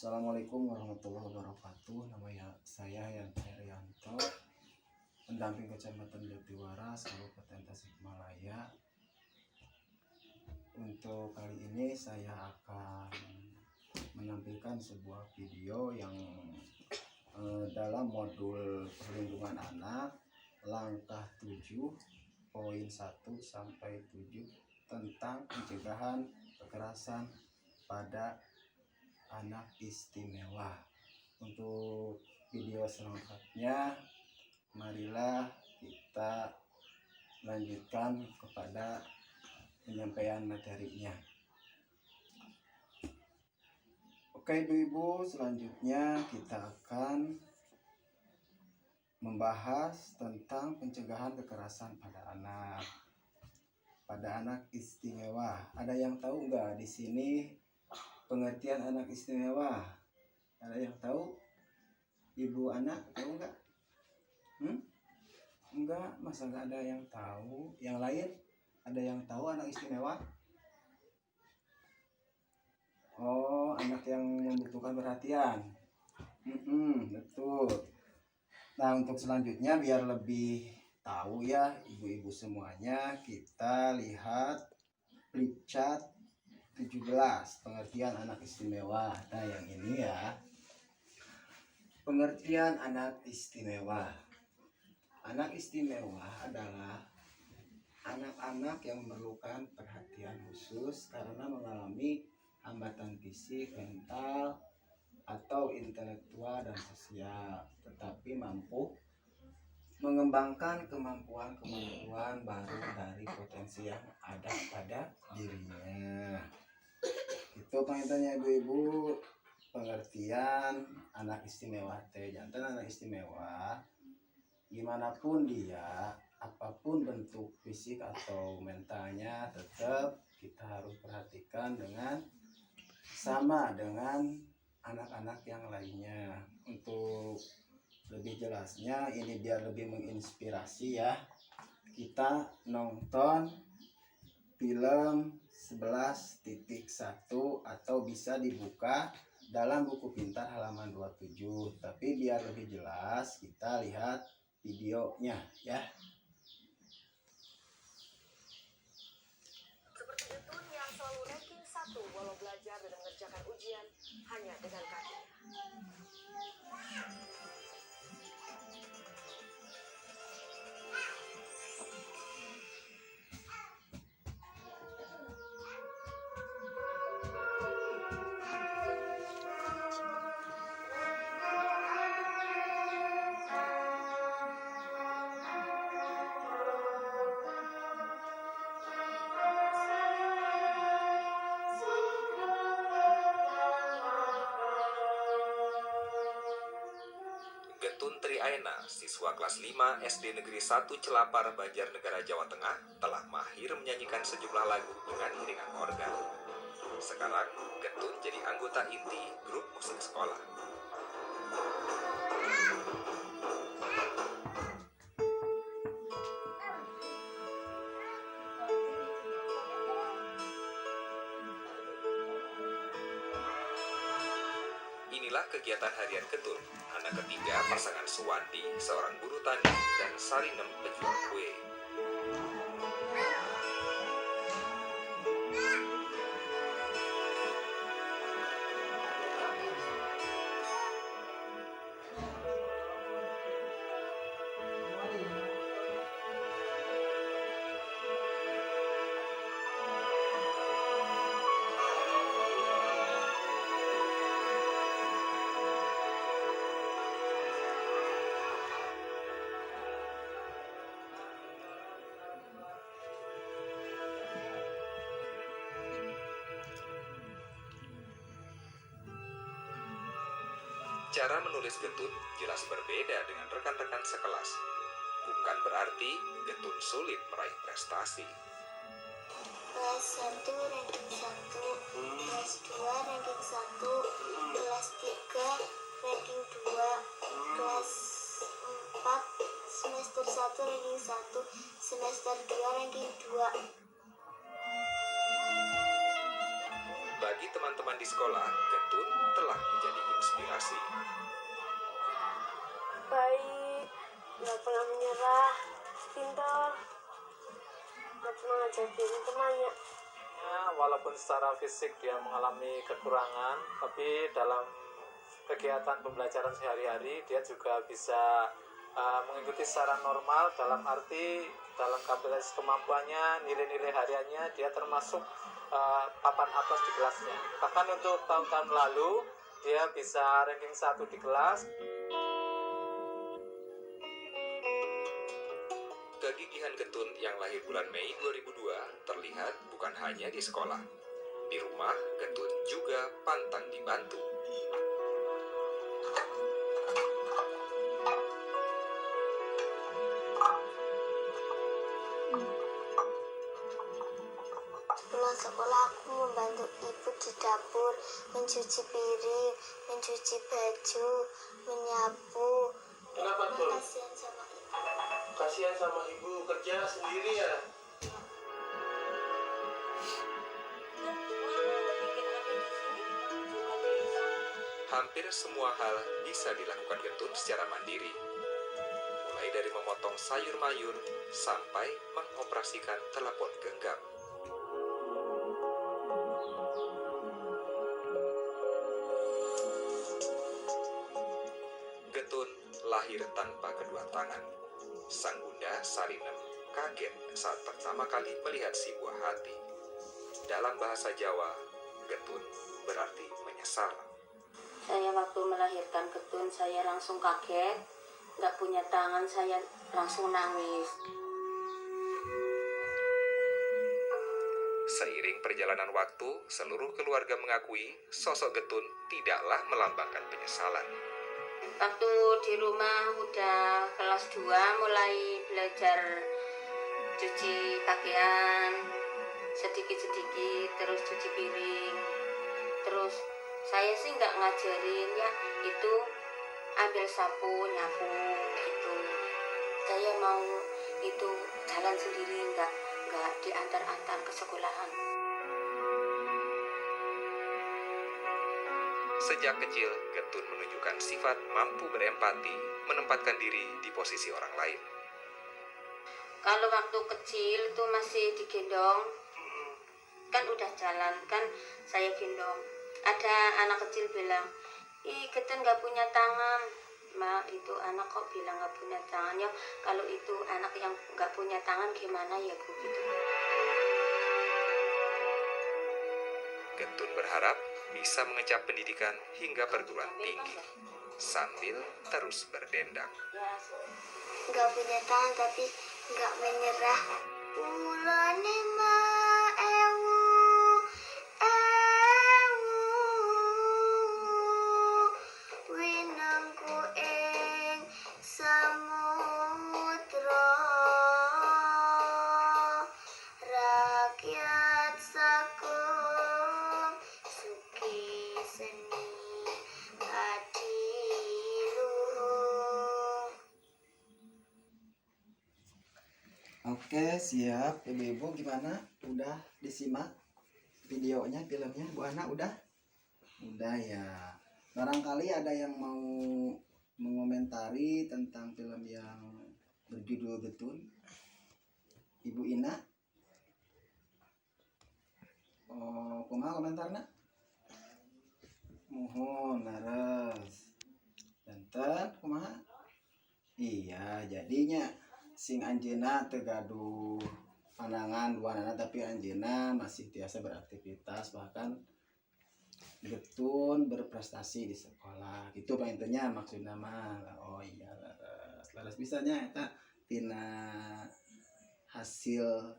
Assalamualaikum warahmatullahi wabarakatuh. Saya Yanto Herianto, pendamping Kecamatan Jatiwaras, Kabupaten Tasikmalaya. Untuk kali ini saya akan menampilkan sebuah video yang dalam modul perlindungan anak langkah 7 poin 1 sampai 7 tentang pencegahan kekerasan pada anak istimewa. Untuk video selengkapnya, marilah kita lanjutkan kepada penyampaian materinya. Oke ibu-ibu, selanjutnya kita akan membahas tentang pencegahan kekerasan pada anak istimewa. Ada yang tahu nggak di sini pengertian anak istimewa? Ada yang tahu? Ibu anak tahu nggak? Enggak, masa nggak ada yang tahu? Yang lain ada yang tahu anak istimewa? Oh, anak yang membutuhkan perhatian. Betul. Nah, untuk selanjutnya biar lebih tahu ya ibu-ibu semuanya, kita lihat flip chart 17 pengertian anak istimewa. Nah, yang ini ya, pengertian anak istimewa. Anak istimewa adalah anak-anak yang memerlukan perhatian khusus karena mengalami hambatan fisik, mental, atau intelektual dan sosial, tetapi mampu mengembangkan kemampuan baru dari potensi yang ada pada dirinya. Itu pengertiannya ibu-ibu, pengertian anak istimewa. Jantan anak istimewa gimana pun dia, apapun bentuk fisik atau mentalnya, tetap kita harus perhatikan dengan sama dengan anak-anak yang lainnya. Untuk lebih jelasnya, ini biar lebih menginspirasi ya, kita nonton film 11.1 atau bisa dibuka dalam buku pintar halaman 27. Tapi biar lebih jelas kita lihat videonya ya. Seperti Getun yang selalu ranking 1 walau belajar dan mengerjakan ujian hanya dengan kakinya. Getun Triaena, siswa kelas 5 SD Negeri 1 Celapar, Banjarnegara, Jawa Tengah, telah mahir menyanyikan sejumlah lagu dengan iringan organ. Sekarang, Getun jadi anggota inti grup musik sekolah. Inilah kegiatan harian Getun, anak ketiga pasangan Suwandi, seorang buruh tani, dan Sarinem, penjual kue. Cara menulis Getun jelas berbeda dengan rekan-rekan sekelas. Bukan berarti Getun sulit meraih prestasi. Kelas 1 ranking 1, kelas 2 ranking 1, kelas 3 ranking 2, kelas 4 semester 1 ranking 1, semester 2 ranking 2. Bagi teman-teman di sekolah, Getun telah menjadi inspirasi. Baik, nggak pernah menyerah, pintar, nggak pernah ngajakin temannya. Ya, walaupun secara fisik dia mengalami kekurangan, tapi dalam kegiatan pembelajaran sehari-hari dia juga bisa mengikuti secara normal, dalam arti dalam kapasitas kemampuannya, nilai-nilai hariannya dia termasuk papan atas di kelasnya. Bahkan untuk tahun-tahun lalu dia bisa ranking 1 di kelas. Kegigihan Getun yang lahir bulan Mei 2002 terlihat bukan hanya di sekolah. Di rumah, Getun juga pantang dibantu. Pulang sekolah aku membantu ibu di dapur, mencuci piring, mencuci baju, menyapu. Kenapa tuh? Kasihan sama ibu. Kasihan sama ibu, kerja sendiri ya? Hampir semua hal bisa dilakukan Getun secara mandiri. Mulai dari memotong sayur mayur sampai mengoperasikan telepon genggam. Getun lahir tanpa kedua tangan. Sang bunda Sarinem kaget saat pertama kali melihat si buah hati. Dalam bahasa Jawa, Getun berarti menyesal. Saya waktu melahirkan Getun, saya langsung kaget. Nggak punya tangan, saya langsung nangis. Seiring perjalanan waktu, seluruh keluarga mengakui sosok Getun tidaklah melambangkan penyesalan. Waktu di rumah udah kelas 2 mulai belajar cuci pakaian sedikit-sedikit, terus cuci piring. Terus saya sih nggak ngajarin ya, itu ambil sapu, nyapu gitu. Saya mau itu jalan sendiri, nggak diantar-antar ke sekolahan. Sejak kecil, Getun menunjukkan sifat mampu berempati, menempatkan diri di posisi orang lain. Kalau waktu kecil itu masih digendong, kan udah jalan, kan saya gendong. Ada anak kecil bilang, ih Getun nggak punya tangan. Ma, itu anak kok bilang nggak punya tangan ya? Kalau itu anak yang nggak punya tangan gimana ya Bu gitu. Getun berharap bisa mengecap pendidikan hingga perguruan tinggi, sambil terus berdendang. Ya, Nggak punya tangan tapi nggak menyerah. Ulane ma ewu, winangku ing samudra, rakyat sakum suki seni adiluhung. Oke, siap. Ibu-ibu gimana? Udah disimak videonya, filmnya? Bu Ana udah? Udah ya. Barangkali ada yang mau mengomentari tentang film yang berjudul Getun? Ibu Ina? Oh, kumaha komentarna? Mohon laras. Benten, kumaha? Iya, jadinya sing anjeuna teu gaduh pandangan duanana, tapi anjeuna masih tiasa beraktivitas, bahkan Getun berprestasi di sekolah. Gitu Pak intinya maksudna mah. Oh iya, laras bisanya eta tina hasil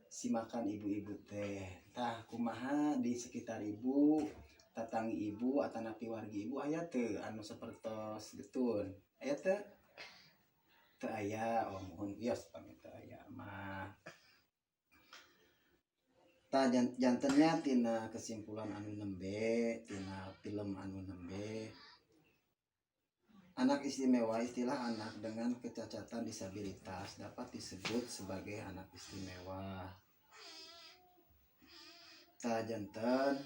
simakan ibu-ibu teh. Tah kumaha di sekitar ibu, tatangi ibu, atanapi wargi ibu aya teu anu sapertos Getun? Aya teu? Teu aya. Oh mohon bios pamit teu aya mah. Tah jantennya tina kesimpulan anu nembe, tina film anu nembe, anak istimewa, istilah anak dengan kecacatan disabilitas dapat disebut sebagai anak istimewa. Tah janten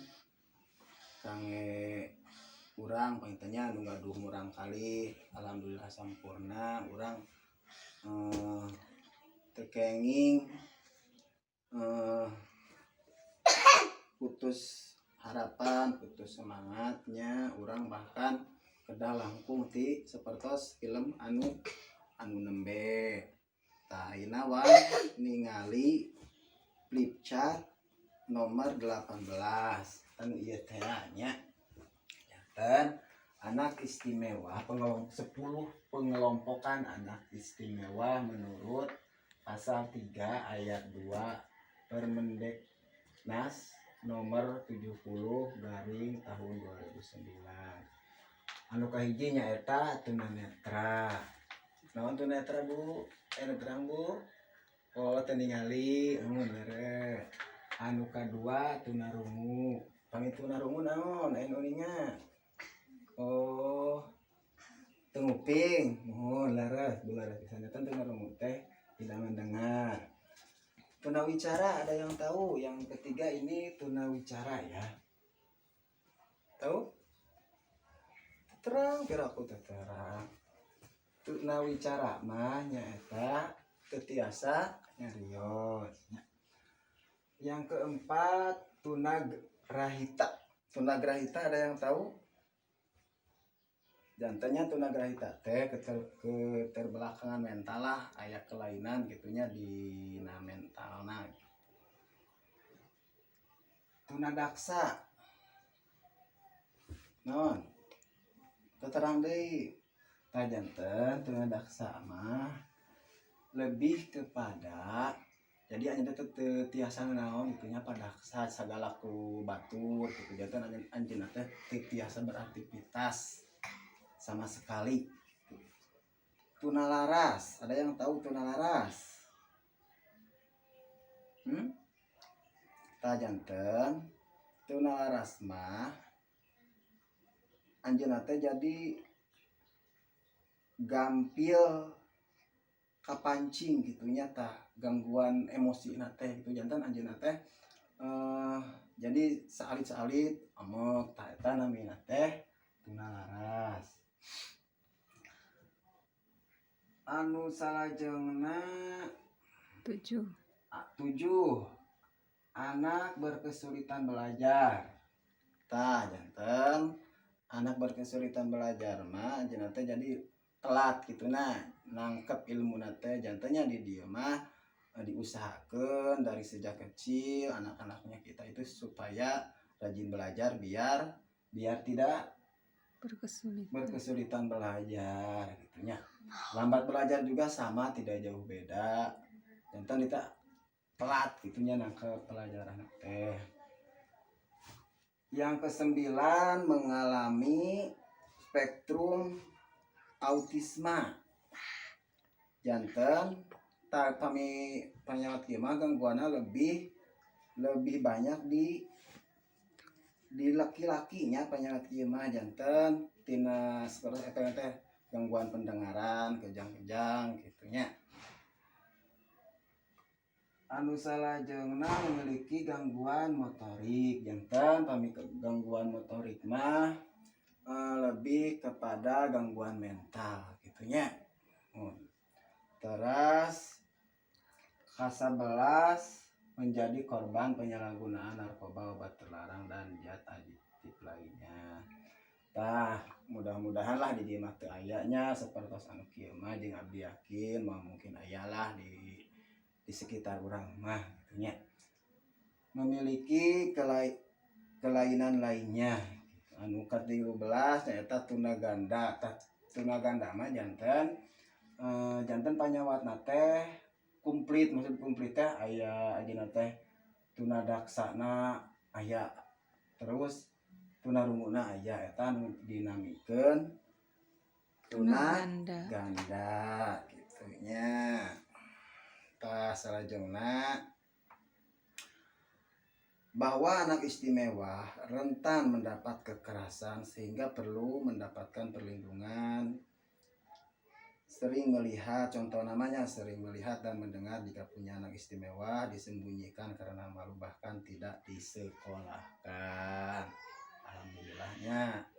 Kangge urang pangitanya nu gaduh murang kali alhamdulillah sampurna urang tekenging putus harapan putus semangatnya urang bahkan kedah langkung ti sapertos film anu nembe tah ayeuna ningali Flipchart nomor 18 anu ieu teh nya dan anak istimewa 10 pengelompokan anak istimewa menurut pasal 3 ayat 2 Permendiknas nomor 70 garing tahun 2009 anu kahiji nyaeta tunanetra. Naon tunanetra Bu? Terang Bu? Oh teu ningali bener. Anu kadua tunarungu. Pami tunarungu naon? Anu nya. Oh teu nguping. Mohon laras Bu laras pisan eta tunarungu teh tidak mendengar. Tunawicara ada yang tahu? Yang ketiga ini tunawicara ya. Tahu? Terang kira aku terang. Tunawicara mah nyaeta teu nyarios. Yang keempat tunagrahita. Tunagrahita ada yang tahu? Jantannya tunagrahita teh keterbelakangan mental lah, aya kelainan gitunya di mentalna. Tunadaksa. Non. Terang deui. Tah janten tunadaksa mah lebih kepada jadi anjeunna teh tiasa naon gitunya padaksa sagala ku batur gitu. Janten anjeunna teh teu tiasa beraktivitas sama sekali. Tunalaras, ada yang tahu tunalaras? Tah janten tunalaras mah anjeunna teh jadi gampil kapancing gitunya tah gangguan emosi teh gitu jantan anjeunna teh jadi saalit-saalit amok tah eta namina teh tunalaras. Anu salajengna 7 anak berkesulitan belajar. Tah janten anak berkesulitan belajar mah anjeunna teh jadi telat gitu nangkep ilmu teh jantannya di dieu mah diusahakeun dari sejak kecil anak-anaknya kita itu supaya rajin belajar biar tidak berkesulitan belajar gitunya. Lambat belajar juga sama tidak jauh beda. Jantan kita telat gitunya nangkep pelajaran teh. Yang kesembilan mengalami spektrum autisma. Janten kami penyawat kieu mah gangguanna lebih banyak di laki-lakinya penyawat kieu mah janten tina seperti eta teh gangguan pendengaran kejang-kejang gitunya. Anu salajengna memiliki gangguan motorik. Janten pami gangguan motorik mah lebih kepada gangguan mental gitunya. Terus ke-11 menjadi korban penyalahgunaan narkoba, obat terlarang dan zat adiktif lainnya. Tah mudah-mudahan lah di dieu mah teu ayanya sapertos anu kieu mah jeung abdi yakin mungkin ayalah di sekitar urang mah gitunya. Memiliki kelainan lainnya. Anu ke-13 nyaeta tunaganda. Tunaganda mah janten panyawatna teh komplit, maksud komplit teh aya ajeuna teh tunadaksana aya terus tunarunguna aya eta anu dinamikeun tunaganda gitunya. Tah salajengna bahwa anak istimewa rentan mendapat kekerasan sehingga perlu mendapatkan perlindungan. Sering melihat, contoh namanya sering melihat dan mendengar jika punya anak istimewa disembunyikan karena malu bahkan tidak disekolahkan. alhamdulillahnya.